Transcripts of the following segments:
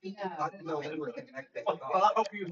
I didn't know they were connected. Well, I hope you.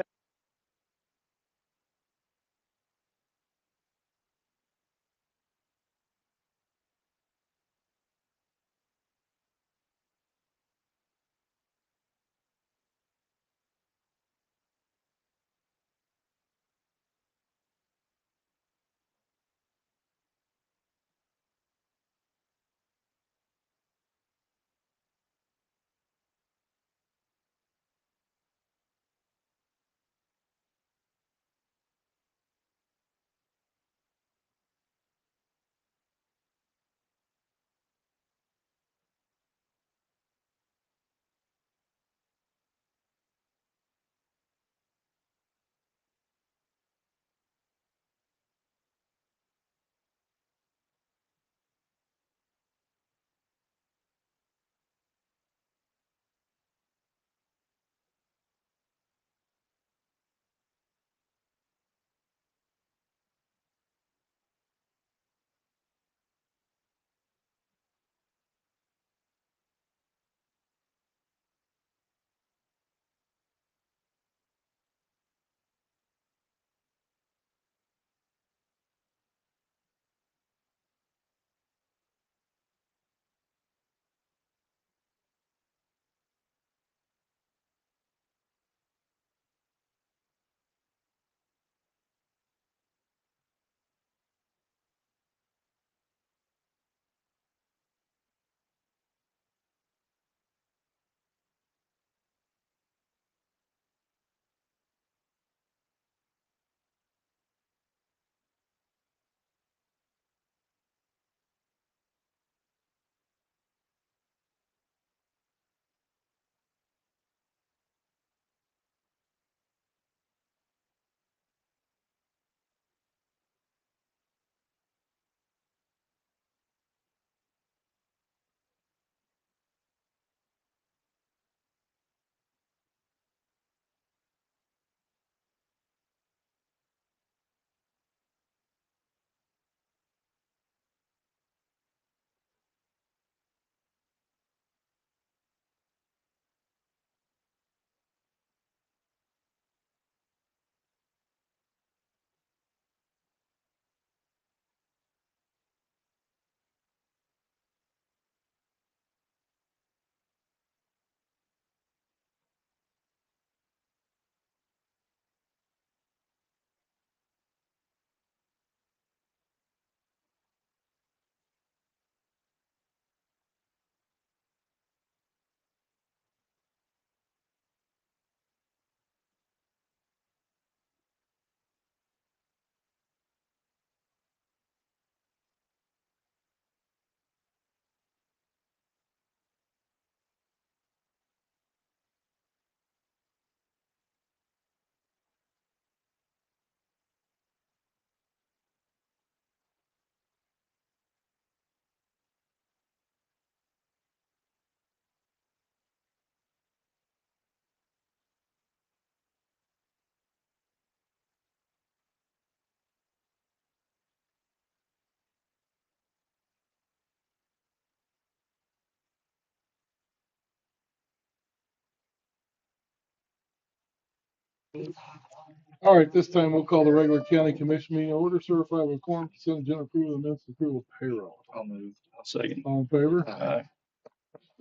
All right, this time we'll call the regular county commission meeting order, certify with quorum, consent agenda approval, and minutes approval of payroll. I'll move. I'll second. All in favor? Aye.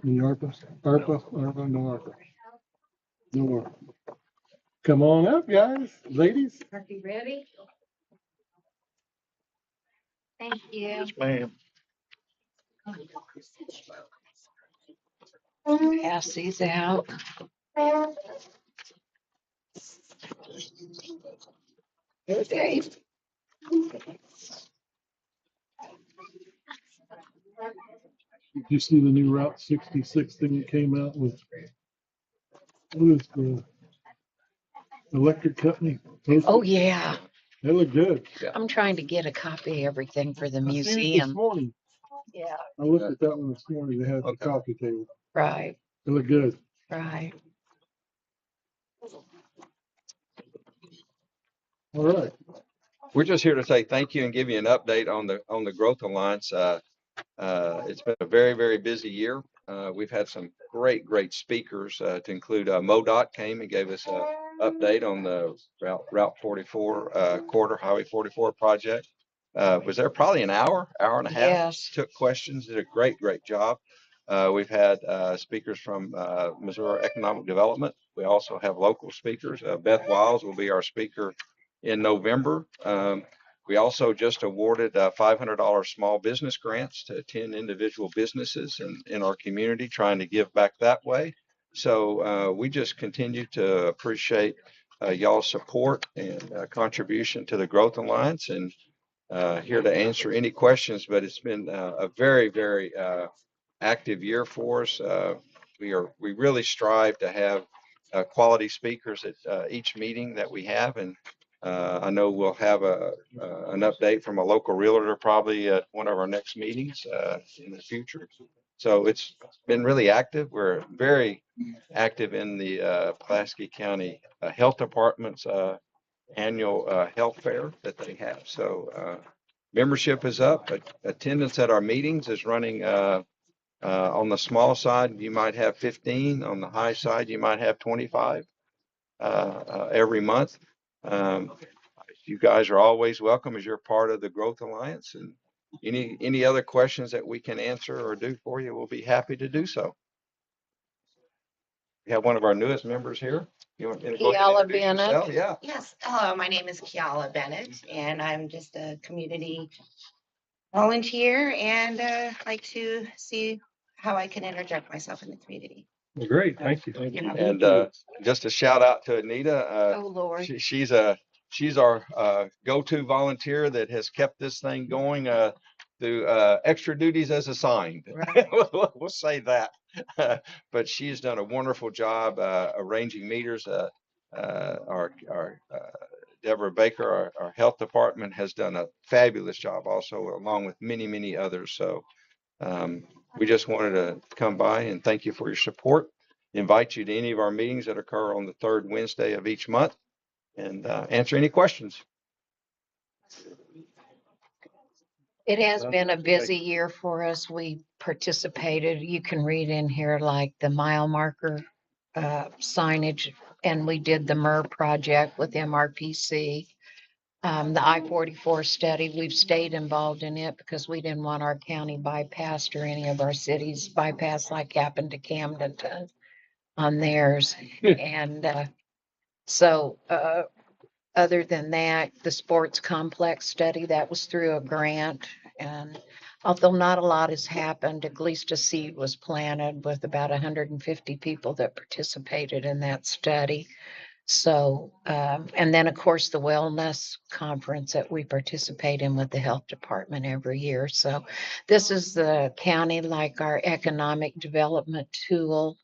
Any ARPA? ARPA, no ARPA. No more. Come on up, guys, ladies. Are you ready? Thank you. Yes, ma'am. Pass these out. Okay. Did you see the new Route 66 thing that came out with? What is the electric company? Oh, yeah. They look good. I'm trying to get a copy of everything for the I seen it this museum. morning. Yeah. I looked at that one this morning. They had the Okay. coffee table. Right, They look good. right. All right. We're just here to say thank you and give you an update on the Growth Alliance. It's been a very, very busy year. We've had some great speakers to include MoDOT came and gave us an update on the Route 44 corridor, Highway 44 project. Was there probably an hour and a half? Yes. Took questions, did a great job. We've had speakers from Missouri Economic Development. We also have local speakers. Beth Wiles will be our speaker in November. We also just awarded $500 small business grants to 10 individual businesses in our community, trying to give back that way. So we just continue to appreciate y'all's support and contribution to the Growth Alliance, and here to answer any questions. But it's been a very active year for us. We really strive to have quality speakers at each meeting that we have, and I know we'll have an update from a local realtor probably at one of our next meetings in the future. So it's been really active. We're very active in the Pulaski County Health Department's annual health fair that they have. So membership is up. Attendance at our meetings is running on the small side. You might have 15. On the high side, you might have 25 every month. You guys are always welcome as you're part of the Growth Alliance, and any other questions that we can answer or do for you, we'll be happy to do so. We have one of our newest members here. You want to go ahead and introduce yourself? Yeah. Yes. Hello, my name is Kiala Bennett, and I'm just a community volunteer, and like to see how I can interject myself in the community. Well, great, thank you. And just a shout out to Anita. Oh, Lord. She's our go-to volunteer that has kept this thing going through extra duties as assigned. Right. We'll say that. But she's done a wonderful job arranging meters. Our Deborah Baker, our health department, has done a fabulous job also, along with many others. So we just wanted to come by and thank you for your support. Invite you to any of our meetings that occur on the third Wednesday of each month, and answer any questions. It has been a busy year for us. We participated, you can read in here, like the mile marker signage, and we did the MER project with MRPC. The I-44 study, we've stayed involved in it because we didn't want our county bypassed or any of our cities bypassed, like happened to Camden on theirs. And so other than that, the sports complex study, that was through a grant. And although not a lot has happened, at least a seed was planted with about 150 people that participated in that study. So, and then of course the wellness conference that we participate in with the health department every year. So this is the county, like our economic development tool.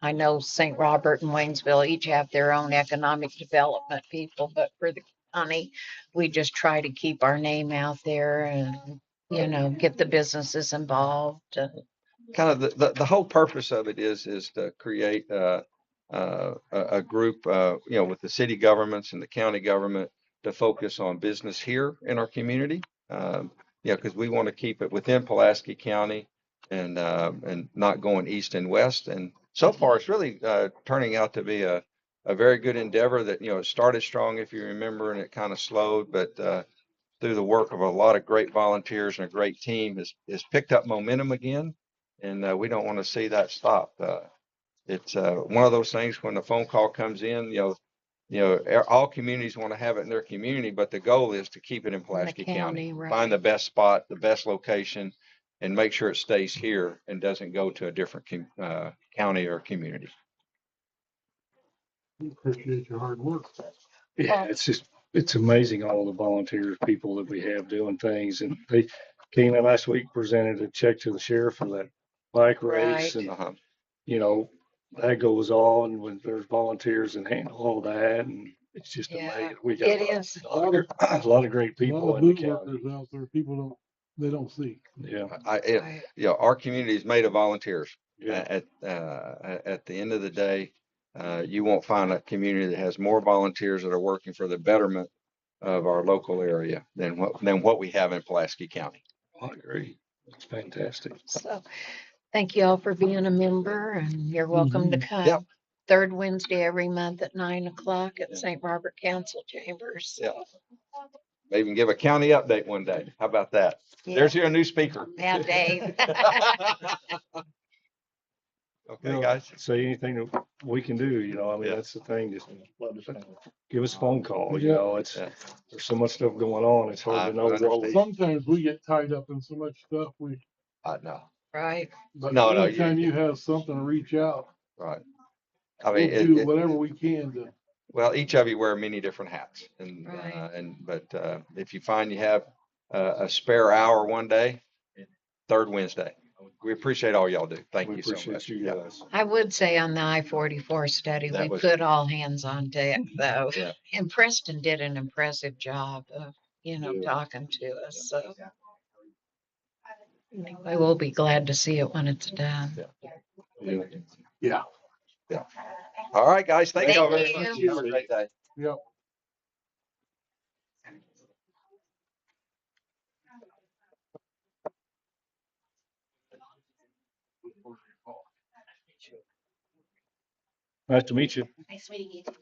I know St. Robert and Waynesville each have their own economic development people, but for the county, we just try to keep our name out there and, you know, get the businesses involved. And Kind of the whole purpose of it is to create a group, you know, with the city governments and the county government to focus on business here in our community. Yeah, because we want to keep it within Pulaski County and not going east and west. And so far, it's really turning out to be a very good endeavor that, you know, it started strong, if you remember, and it kind of slowed, but through the work of a lot of great volunteers and a great team has picked up momentum again. And we don't want to see that stop. It's one of those things when the phone call comes in, you know, all communities want to have it in their community, but the goal is to keep it in Pulaski County. right. Find the best spot, the best location, and make sure it stays here and doesn't go to a different county or community. Appreciate your hard work. Yeah, it's amazing all the volunteers, people that we have doing things. And they came in last week, presented a check to the sheriff for that bike race. Right. And, you know, that goes on when there's volunteers and handle all that. And it's just Yeah, amazing. We got it is. a lot of great A people lot of in the boot county. workers out there, people they don't see. Yeah. Right. You know, our community is made of volunteers. Yeah. At the end of the day, you won't find a community that has more volunteers that are working for the betterment of our local area than what we have in Pulaski County. I agree. It's fantastic. So Thank you all for being a member, and you're welcome to Mhm. Yep. come. Third Wednesday every month at 9 o'clock at Yeah. St. Robert Council Chambers. Yeah. Maybe even give a county update one day. How about that? Yeah. There's your new speaker. Yeah, Dave. Okay, guys. Say anything that we can do, you know, I mean, Yeah. that's the thing, just give us a phone call, you Yeah. know, Yeah. there's so much stuff going on, it's hard I to know what we. understand. Sometimes we get tied up in so much stuff, No, Right. but No, anytime you have something to reach out, right. I we'll mean, do whatever we can to. well, each of you wear many different hats, and Right. but if you find you have a spare hour one day, third Wednesday, we appreciate all y'all do. Thank We you so appreciate much. you Yeah. guys. I would say on the I-44 study, That we was- put all hands on deck though. Yeah. And Preston did an impressive job of, Yeah. talking to us. So anyway, we'll be glad to see it when it's done. Yeah. Yeah. All right, guys. Thank Thank y'all very you. much. Have a great day. Yep. Nice to meet you. Nice meeting you. Too.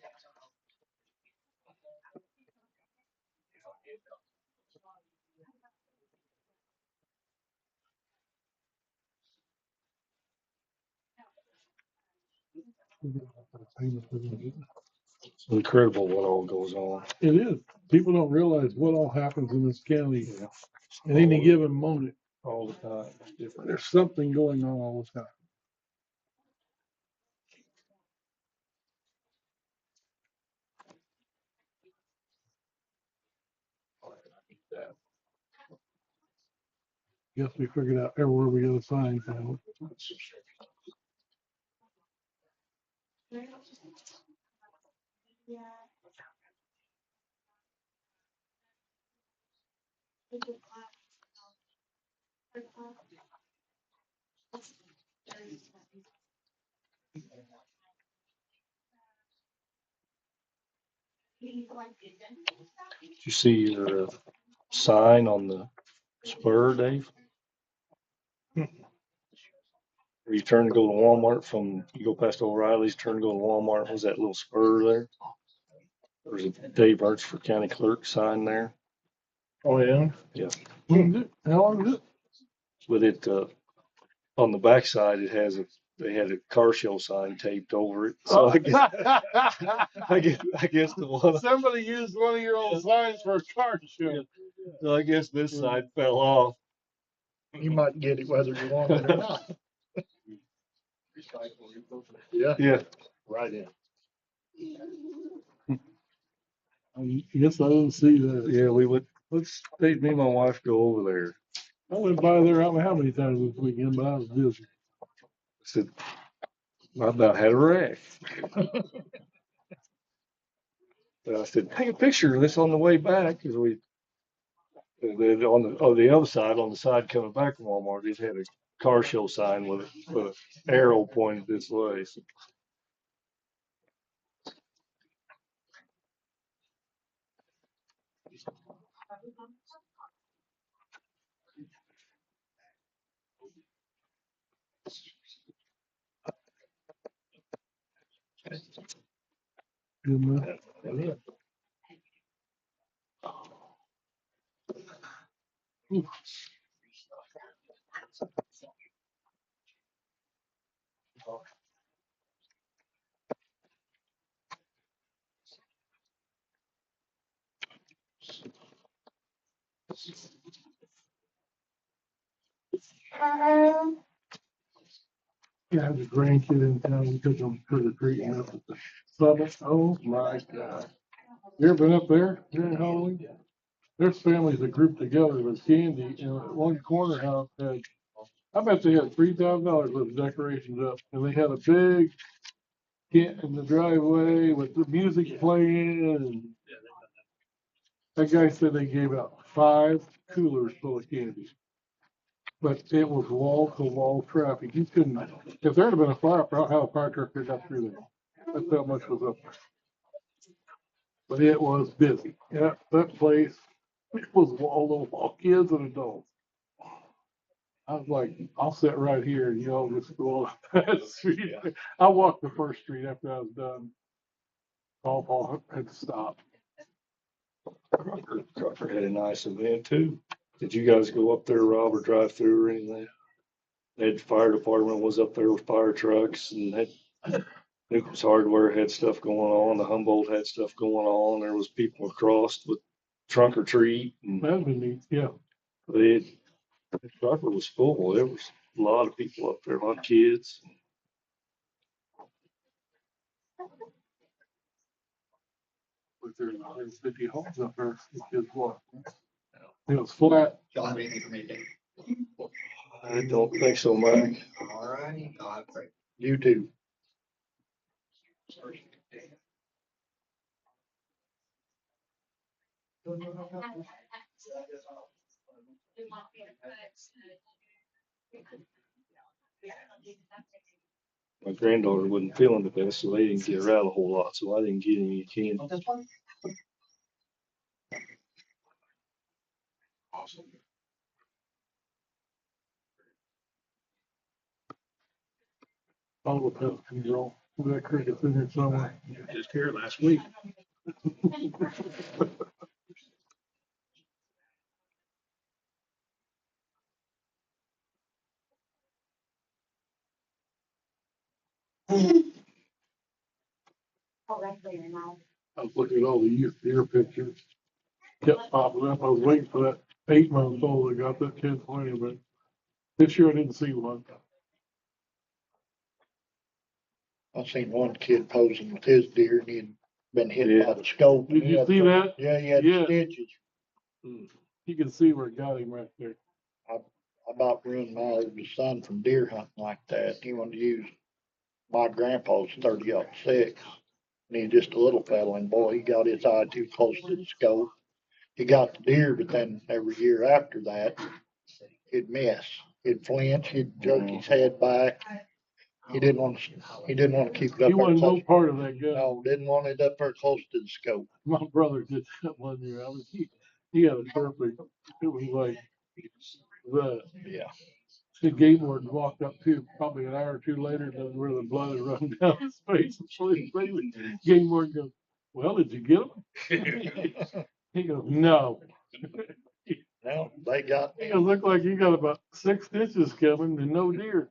It's incredible what all goes on. It is. People don't realize what all happens in this county Yeah. at any given moment. All the time. It's different. There's something going on all the time. Guess we figured out everywhere we got a sign now. Did you see your sign on the spur, Dave? Where you turn to go to Walmart you go past O'Reilly's, turn to go to Walmart, was that little spur there? There's a Dave Arts for County Clerk sign there. Oh, yeah? Yeah. How long is it? But it, on the backside, they had a car show sign taped over it. So I guess the one, Somebody used one of your old signs for a car show. so I guess this side fell off. You might get it whether you want it or not. Yeah, Yeah. right in. I guess I didn't see that. Yeah, me and my wife go over there. I went by there, I don't know how many times this weekend, but I was busy. I said, I about had a wreck. But I said, take a picture of this on the way back, because then on the other side, on the side coming back from Walmart, it had a car show sign with an arrow pointed this way. So, Good enough. Yeah, I have a grandkid in town, we took them trick or treating up at the summit. Oh my God. You ever been up there during Halloween? There's families that group together with candy, and one corner house had, I bet they had $3,000 worth of decorations up, and they had a big tent in the driveway with the music playing, and that guy said they gave out 5 coolers full of candy. But it was wall to wall traffic. You couldn't, if there had been a fire, I don't know how a fire truck could got through there. That's how much was up there. But it was busy. Yeah, that place, it was wall to wall, kids and adults. I was like, I'll sit right here and y'all just go on that street. I walked the first street after I was done. Paul had to stop. Crawford had a nice event too. Did you guys go up there, Rob, or drive through or anything? The fire department was up there with fire trucks and Nichols Hardware had stuff going on. The Humboldt had stuff going on. There was people across with trunk or treat and That'd be neat, yeah. the Crawford was full. There was a lot of people up there, a lot of kids. But there's 150 homes up there, the kids walk. It was flat. Y'all have anything for me, Dave? I don't think so, Mike. All righty. God, pray. You too. My granddaughter wasn't feeling the best, so they didn't get her out a whole lot, so I didn't get any candy. All the pest control. That cricket's in there somewhere. Just here last week. I was looking at all the youth deer pictures. Kept popping up. I was waiting for that 8-month-old that got that kid plenty, but this year I didn't see one. I seen one kid posing with his deer and he'd been hit by the scope. Did you see that? Yeah, he had Yeah. stitches. You can see where it got him right there. I about ruined my oldest son from deer hunting like that. He wanted to use my grandpa's 30-06. And he's just a little fella, and boy, he got his eye too close to the scope. He got the deer, but then every year after that, he'd miss. He'd flinch, he'd jerk his head back. He didn't want to keep it up He there wanted no close. part of that gun. No, didn't want it up there close to the scope. My brother did that one year. He had a perfect. It was like Yeah. the game warden walked up to probably an hour or two later, and where the blood had run down his face. Game warden goes, "Well, did you get him?" He goes, "No." No, they got He goes, "Look like you got about 6 stitches coming and no deer."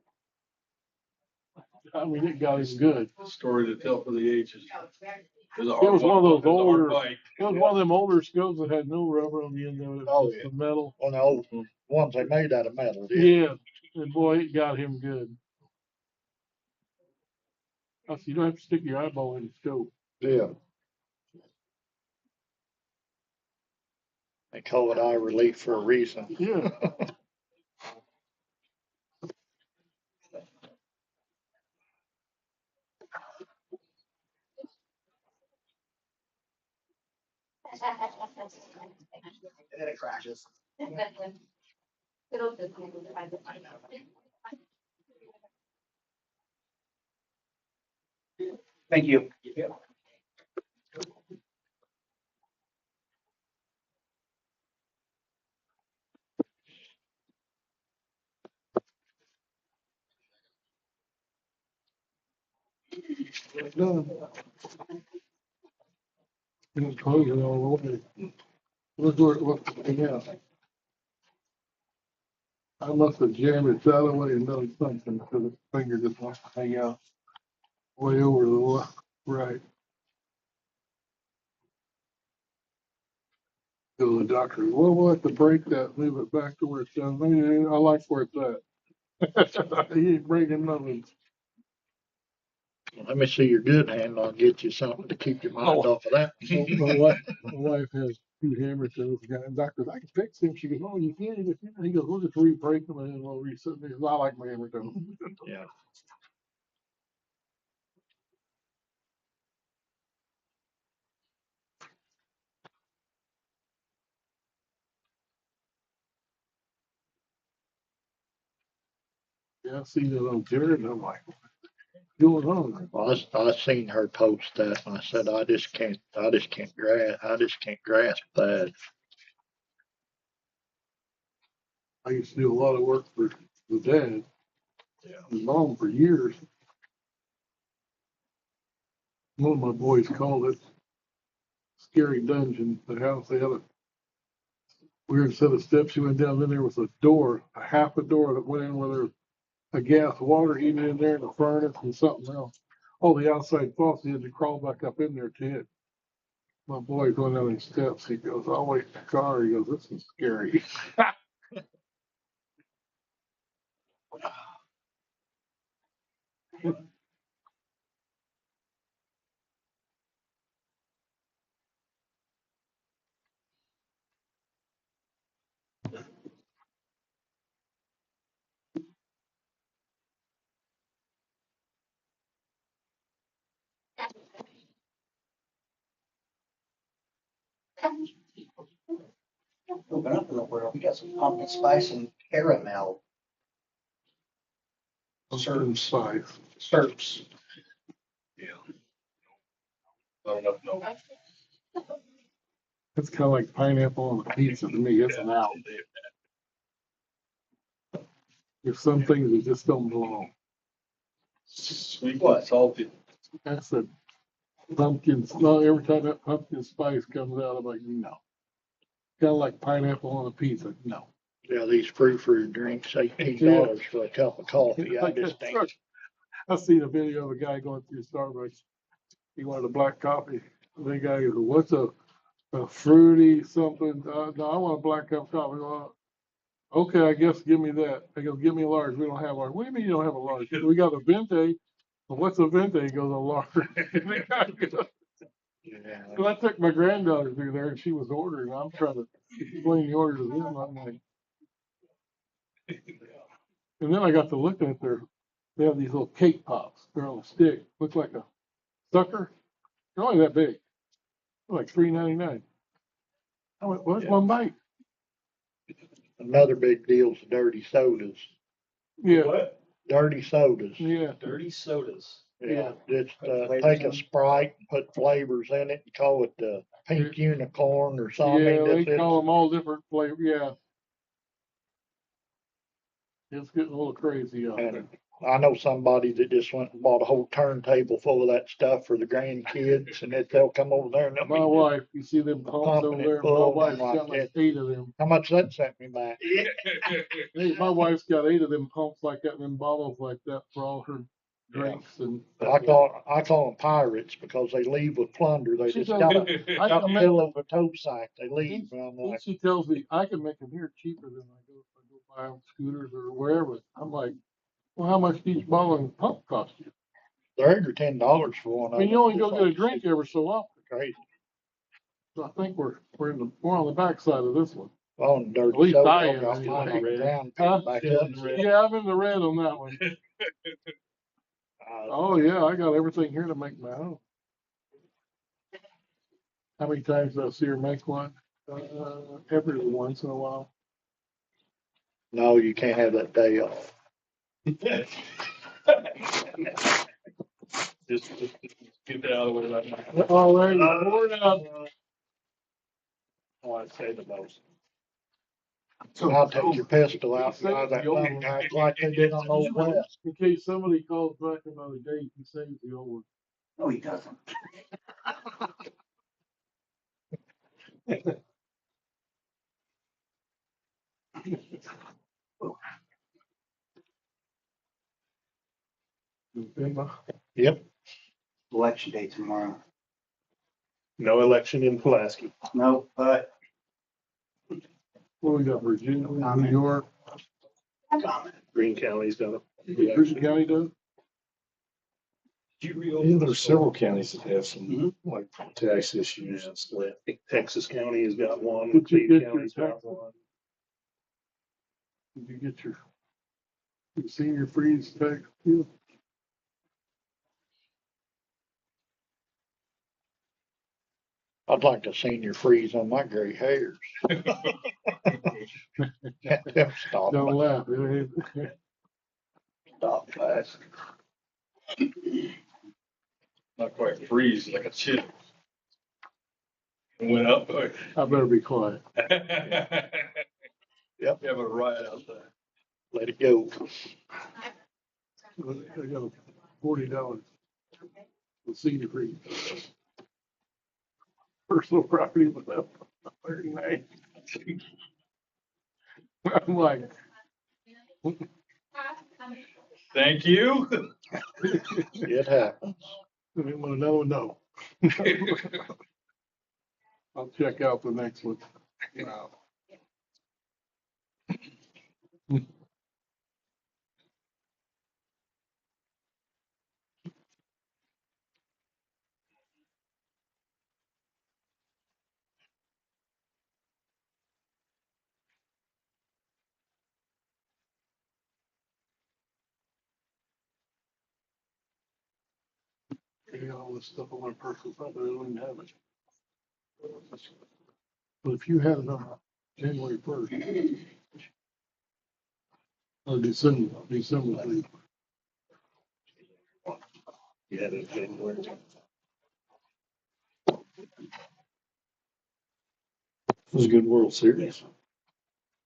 I mean, it got him good. Story to tell for the ages. It was one of those older. It was one of them older scopes that had no rubber on the end of it. It was Oh, just yeah. the metal. one of the old ones they made out of metal. Yeah, and boy, it got him good. I said, you don't have to stick your eyeball in the scope. Yeah. They call it eye relief for a reason. Yeah. And then it crashes. Thank you. It's done. It's closing all over. Look where it looks. Yeah. I must have jammed it the other way and done something because the finger just wants to hang out way over the left, right. So the doctor, well, we'll have to break that, move it back to where it's done. I like where it's at. He ain't breaking nothing. Let me see your good hand. I'll get you something to keep your mind off of that. My wife has 2 hammers. So the guy, doctor, I can fix him. She goes, oh, you can't. He goes, we'll just re-break them and then we'll reset them. I like my hammer too. Yeah. Yeah, I see that on Jared, and I'm like, what's going on? Well, I seen her post that and I said, I just can't grasp that. I used to do a lot of work for the dad, his mom for years. One of my boys called it scary dungeon. The house, they had a weird set of steps. You went down, then there was a door, a half a door that went in where there was a gas water heater in there and a furnace and something else. Oh, the outside faucet, you had to crawl back up in there to it. My boy going down these steps, he goes, I'll wait in the car. He goes, this is scary. Open up in the world. We got some pumpkin spice and caramel Certain size. syrups. It's kind of like pineapple on a pizza to me. It's an out. There's some things that just don't belong. Sweet, salty. That's a pumpkin. No, every time that pumpkin spice comes out, I'm like, no. Kind of like pineapple on a pizza. No. Yeah, these frou-frou drinks, $18 for a cup of coffee. I just think, I seen a video of a guy going through Starbucks. He wanted a black coffee. The guy goes, what's a fruity something? No, I want a black cup of coffee. Well, okay, I guess give me that. I go, give me a large. We don't have large. What do you mean you don't have a large? We got a venti. Well, what's a venti? He goes, a large. The guy goes, yeah, so I took my granddaughter through there and she was ordering. I'm trying to explain the order to them. I'm like, and then I got to looking at they have these little cake pops. They're on a stick. Looks like a sucker. They're only that big. They're like $3.99. I went, what's one bite? another big deal is dirty sodas. Yeah, What? Dirty sodas. yeah. Dirty sodas. Yeah, just Flavors take in a 'em? Sprite and put flavors in it and call it the pink unicorn or something. Yeah, they That's call them all different flavors. Yeah. It's getting a little crazy out there. And I know somebody that just went and bought a whole turntable full of that stuff for the grandkids, and they'll come over there and they'll My be wife, you see them pumps pumping over it there? My full, wife's and I'm got like, like 8 of them. how much that sent me back? Hey, my wife's got 8 of them pumps like that and them bottles like that for all her drinks and. I call them pirates because they leave with plunder. They She just tells got me, a I got can a make, fill of a tow sack. They leave. And I'm like, she tells me I can make them here cheaper than I go if I go buy on scooters or wherever. I'm like, well, how much each bottle and pump cost you? they're under $10 for one. I mean, you only go get a drink every so often. Crazy. So I think we're on the backside of this one. Oh, and dirty At least soda. I I am, got anyway. mine on the ground, Huh? picked back up. Yeah, I'm in the red on that one. Oh, yeah, I got everything here to make my own. How many times do I see her make one? Every once in a while. No, you can't have that day off. Just get that out of the way right now. Oh, there you go. Pour it out. Oh, I'd say the most. So I'll take your pistol out, fly that thumb back like they did on Old West. In case somebody calls back another day, he saves the old one. No, he doesn't. Yep. Election day tomorrow. No election in Pulaski. No, but What we got, Virginia, New Comment. York, comment. Green County's got a. Prugh County does? Yeah, there's several counties that have some like tax issues and stuff. I think Texas County has got one. Did you Cleve get your County's got tax? one. Did you get your senior freeze tax? Too? I'd like to senior freeze on my gray hairs. Stop. Don't laugh. Stop fast. Not quite freeze, like a chip. It went up. I better be quiet. Yep, Having a riot out there. let it go. I got $40 for senior free. Personal property was up 39. I'm like, Thank you. It happens. I didn't want another one, no. I'll check out the next one. Wow. I got all this stuff on my personal property, I don't even have it. But if you had it on January 1st, or December, please. Yeah, that's January. It was a good World Series.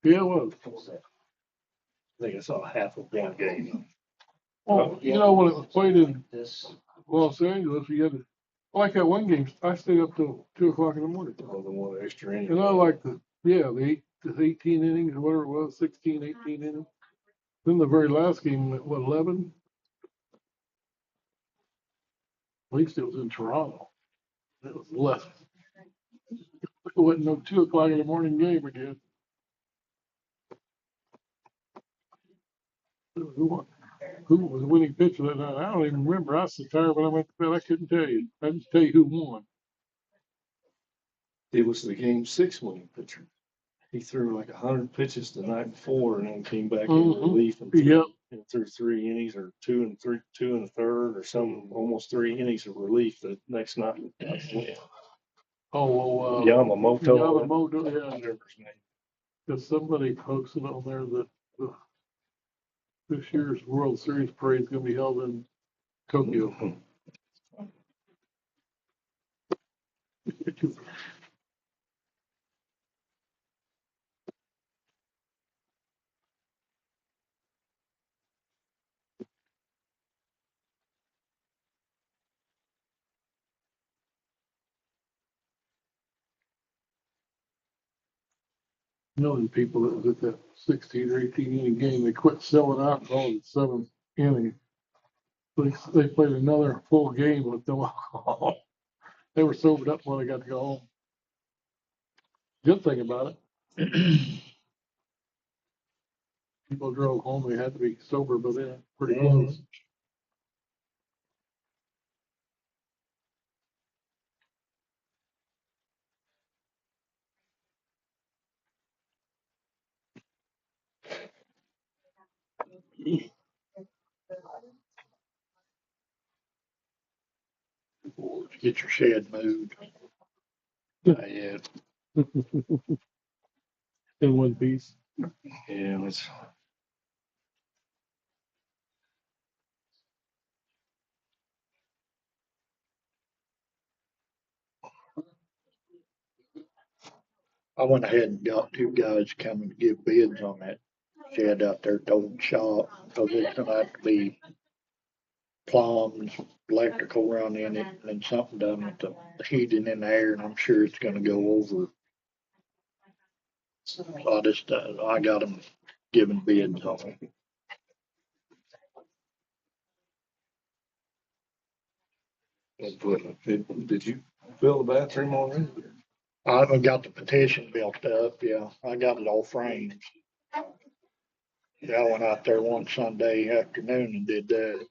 Yeah, it was. I think I saw half of one game. Oh, you know, when it was played in This, Los Angeles, you had to, like that one game, I stayed up till 2 o'clock in the morning. Oh, the one extra inning. And I like the 18 innings, or whatever it was, 16, 18 innings. Then the very last game, what, 11? At least it was in Toronto. It was less. It wasn't no 2 o'clock in the morning game again. Who was the winning pitcher that night? I don't even remember. I was so tired when I went to bed, I couldn't tell you. I just tell you who won. It was the game 6 winning pitcher. He threw like 100 pitches the night before and then came back in Mhm. relief and Yep. threw 3 innings or 2 and a third or some almost 3 innings of relief the next night. Oh, Yamamoto. Yamamoto, yeah. Whatever his name. Because somebody posted on there that this year's World Series parade is going to be held in Tokyo. Million people that was at that 16 or 18 inning game, they quit selling alcohol in the 7th inning. They played another full game with no alcohol. They were sobered up when they got to go home. Good thing about it, people drove home, they had to be sober, but then pretty close. Get your shed moved. Yeah, In one piece. Yeah, it's I went ahead and got 2 guys coming to give bids on that shed out there at the old shop, because it's gonna have to be plumbed, electrical run in it, and then something done with the heating in the air, and I'm sure it's gonna go over. So I got them giving bids on it. did you fill the bathroom already? I got the petition built up, yeah, I got it all framed. Yeah, I went out there one Sunday afternoon and did that.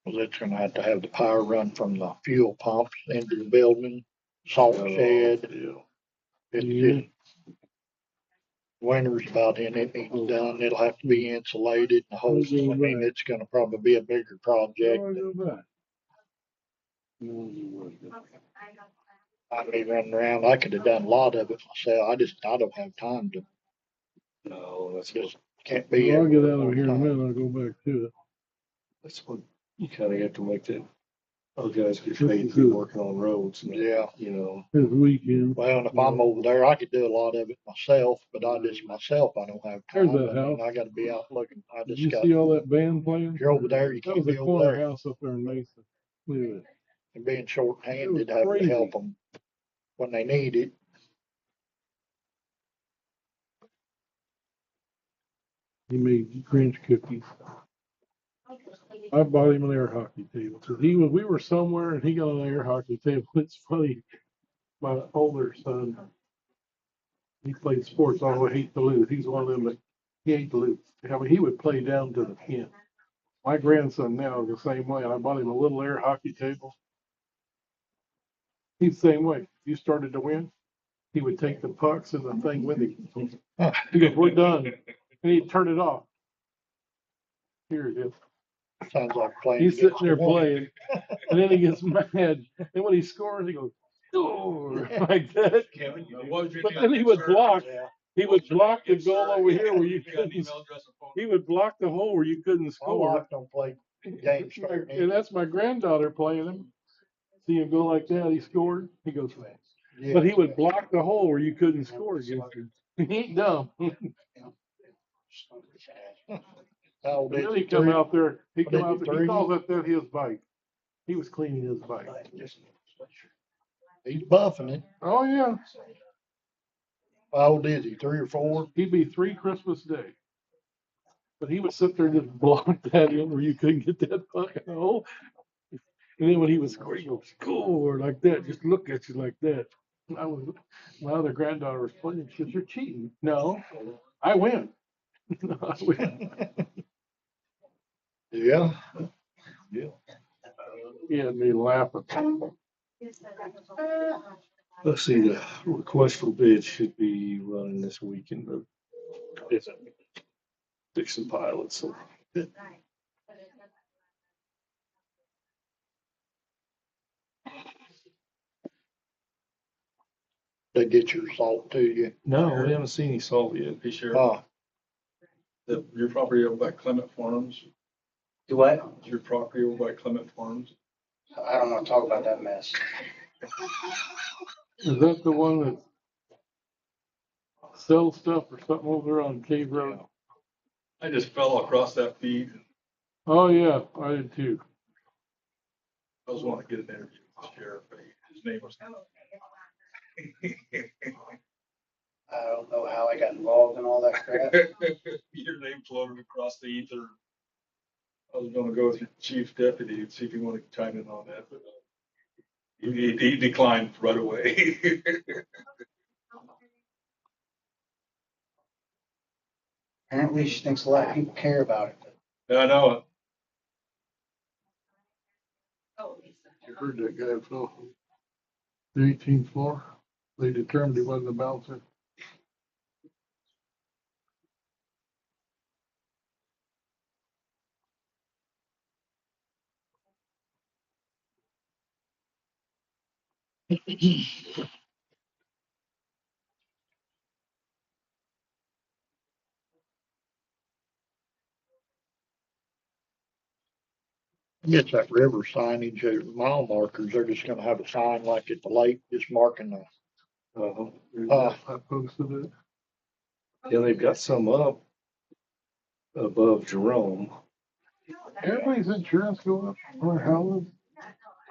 Well, it's gonna have to have the power run from the fuel pumps into the building, salt shed. Yeah. It's winter's about in, it needs done, it'll have to be insulated, the whole, I mean, it's gonna probably be a bigger project. I'd be running around, I could have done a lot of it myself, I don't have time to, No, that's just can't be. Well, I'll get out everywhere of here in a all the minute, I'll go back to it. what you kind of have to make that Those guys get paid to be working on roads. And, Yeah. you know, This weekend. Well, and if I'm over there, I could do a lot of it myself, but I don't have There's time. that I mean, house. I gotta be out looking. I Did just you got, see all that band playing? if you're over there, you That can't was be a over corner there. house up there in Mesa. Look at it. And being It short-handed, was having to crazy. help them when they need it. He made Grinch cookies. I bought him an air hockey table because we were somewhere and he got an air hockey table. It's funny. My older son, he played sports. I hate to lose. He's one of them that he hate to lose. I mean, he would play down to the pin. My grandson now is the same way. I bought him a little air hockey table. He's the same way. If you started to win, he would take the pucks and the thing with him. He goes, "We're done," and he'd turn it off. Here it is. Sounds like playing. He's sitting against there the woman. playing, and then he gets mad. And when he scores, he goes, "Score!" like that. But then he would block. Yeah. He would block the goal over here where you couldn't. He would block the hole where you couldn't My score. wife don't play games fair. And that's my granddaughter playing him. See him go like that. He scored. He goes, Yeah. but he would block the hole where you couldn't score against him. He ain't dumb. How old And is then he? he come Three? out there. He What come is out he, there. He three? calls that his bike. He was cleaning his bike. He's buffing it. Oh yeah. How old is he? 3 or 4? He'd be 3 Christmas Day. But he would sit there and just block that in where you couldn't get that fucking hole. And then when he would score, he goes, "Score!" like that. Just look at you like that. And my other granddaughter was playing. She says, "You're cheating." No, I win. I win. Yeah. He had me laughing. let's see, the request for bids should be running this weekend. It's Dixon pilots. So They get your salt to you. no, we haven't seen any salt yet. Be sure Oh, that your property over by Clement Farms, Do what? your property over by Clement Farms. I don't want to talk about that mess. Is that the one that sells stuff or something over there on Cave Road? I just fell across that feed. Oh yeah, I did too. I was wanting to get an interview with the sheriff, but his name was. I don't know how I got involved in all that crap. Your name floated across the ether. I was gonna go with your chief deputy and see if he wanted to chime in on that, but he declined right away. Apparently she thinks a lot of people care about it. I know it. You heard that guy fell from the 18th floor. They determined he wasn't a bouncer. gets that river signage, mile markers. They're just gonna have a sign like at the lake, just marking the. I posted it. Yeah, they've got some up above Jerome. Everybody's insurance going up on their houses.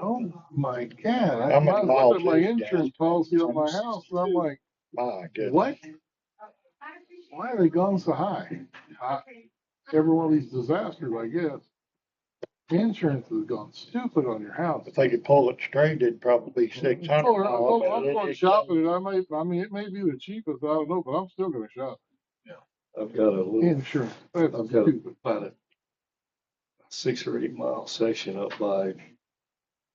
Oh my God. How many I miles looked at my is it, insurance guys? policy on my house and I'm like, My goodness. what? Why are they gone so high? Every one of these disasters, I guess. Insurance has gone stupid on your house. If they could pull it straight, it'd probably be 600. Oh, I'm going shopping and I mean, it may be the cheapest, I don't know, but I'm still gonna shop. I've got a little, Insurance, that's I've got stupid. about a 6 or 8 mile section up by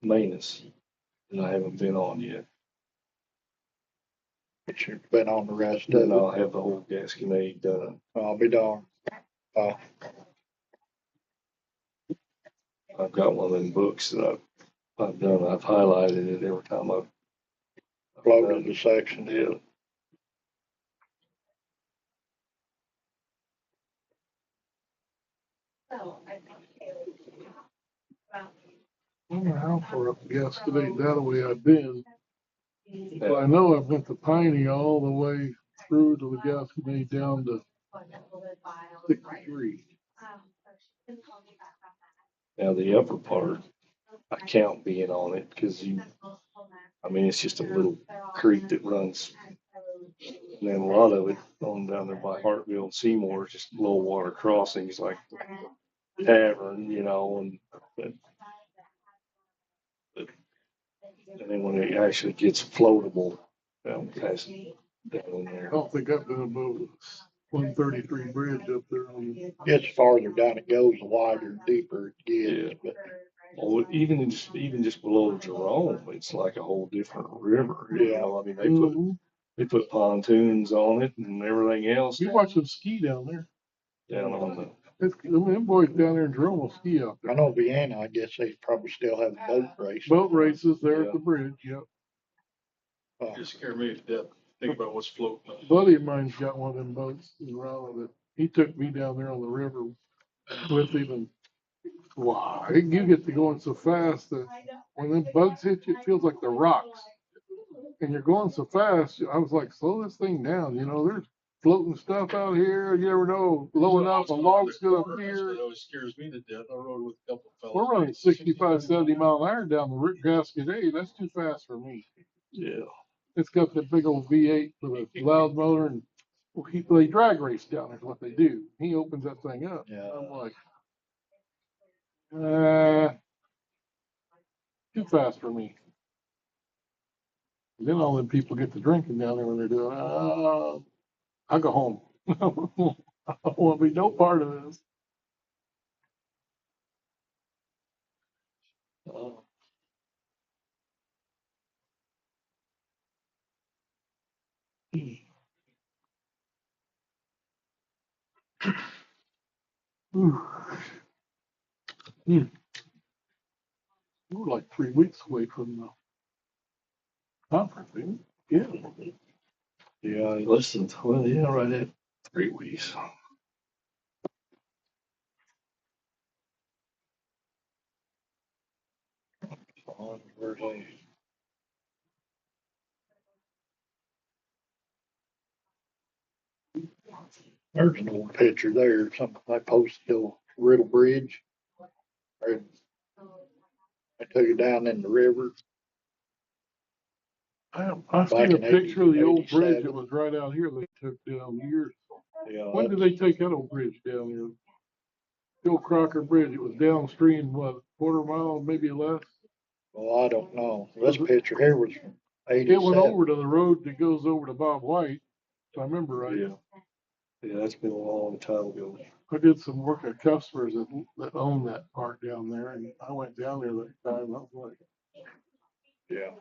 Manus that I haven't been on yet. But you've been on the rest of Then it. I'll have the whole Gasconade done. I'll be darned. I've got one of them books that I've done. I've highlighted it every time I've Floated the section. Yeah. don't know how far up the Gasconade that way I've been. But I know I've went to Piney all the way through to the Gasconade down to 63. Now, the upper part, I count being on it because it's just a little creek that runs. And then a lot of it on down there by Hartville and Seymour, is just low water crossings like Tavern, and then when it actually gets floatable, past down I there. don't think I've been above 133 bridge up there on the. It's farther down it goes, the wider and deeper it gets, but Oh, even just below Jerome, it's like a whole different river. Mhm. They put pontoons on it and everything else You watch them ski down there. down on the. Them boys down there in Jerome will ski out I there. know Vienna, I guess they probably still have boat races. Boat races there at the bridge, yep. You scare me to death. Think about what's floating. A buddy of mine's got one of them boats in Raleigh that he took me down there on the river with him, and wow, you get to going so fast that when them bugs hit you, it feels like the rocks. And you're going so fast, I was like, slow this thing down. There's floating stuff out here. You never know, low enough, a log's gonna appear. It always scares me to death. I rode with a couple of fellas. We're running 65, 70 mile an hour down the Cascade. That's too fast for me. Yeah. It's got that big old V8 with a loud motor, and they drag race down there is what they do. He opens that thing up. Yeah. I'm like, too fast for me. Then all them people get to drinking down there when they're doing, I go home. I don't want to be no part of this. Whew. We're like 3 weeks away from the conference, ain't we? Yeah. Yeah, listen, well, yeah, right at 3 weeks. Where's they? There's an old picture there, something I posted on Riddle Bridge. Or I took it down in the river. I Back seen a in picture of the old bridge 87. that was right out here they took down years. Yeah, When did they take that old bridge down here? The old Crocker Bridge, it was downstream, what, quarter mile, maybe less? well, I don't know. This picture here was from It went 87. over to the road that goes over to Bob White, if I remember right. Yeah. Yeah, that's been a long time ago. I did some work at customers that own that part down there, and I went down there that time, I was like, Yeah.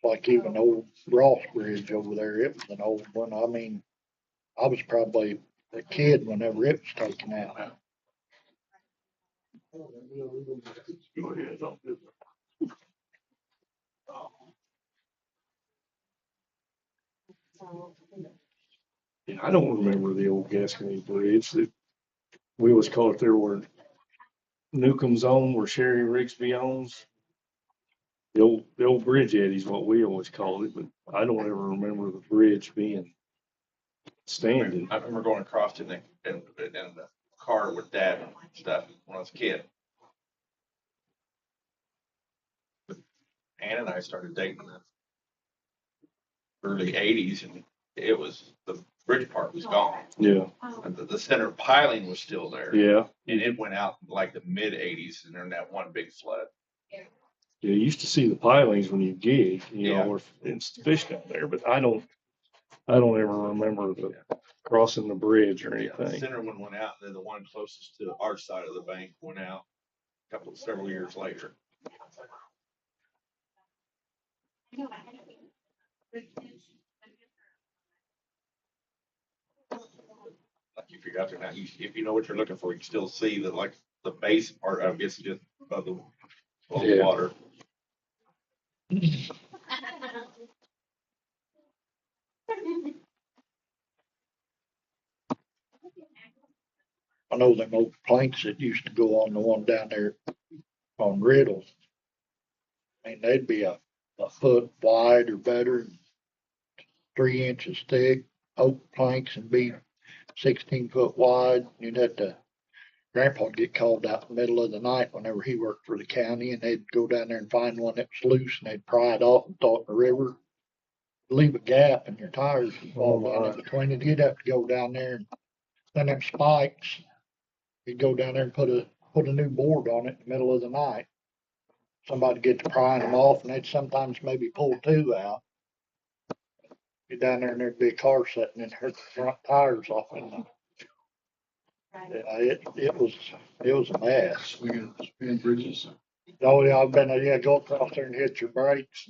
Like even old Ross Bridge over there, it was an old one. I mean, I was probably a kid whenever it was taken out. go ahead, don't do that. Yeah, I don't remember the old Gasconade Bridge. We always call it there where Newcomb's on, where Sherry Rigsby owns. The old bridge eddy is what we always called it, but I don't ever remember the bridge being standing. I remember going across in the car with dad and stuff when I was a kid. Ann and I started dating in the early 80s, and the bridge part was gone. Yeah, And the center piling was still there. yeah. And it went out in like the mid 80s, and then that one big flood. Yeah, you used to see the pilings when you gig, Yeah. or it's fish down there, but I don't ever remember crossing the bridge or Yeah, the anything. center one went out, and then the one closest to our side of the bank went out several years later. Like if you're out there now, if you know what you're looking for, you can still see that, like the base part of it's just above the water. I know them old planks that used to go on the one down there on Riddle. I mean, they'd be a foot wide or better, 3 inches thick, oak planks, and be 16 foot wide. You'd have to, Grandpa'd get called out in the middle of the night whenever he worked for the county, and they'd go down there and find one that was loose, and they'd pry it off and throw it in the river. Leave a gap and your tires would fall down in between it. You'd have to go down there and then them spikes, you'd go down there and put a new board on it in the middle of the night. Somebody get to prying them off, and they'd sometimes maybe pull two out. Get down there and there'd be a car sitting and hurt the front tires off in the, it was a mess. Swinging bridges. Oh, yeah, I've been, yeah, go across there and hit your brakes.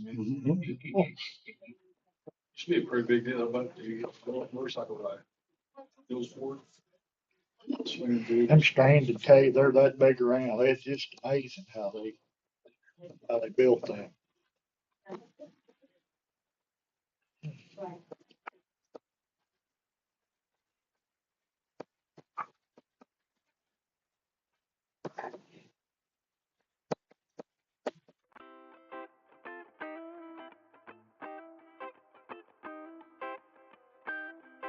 Should be a pretty big deal, but you get a motorcycle ride. Those four. Swinging bridge. Them stranded caves, they're that big around. It's just amazing how they built them.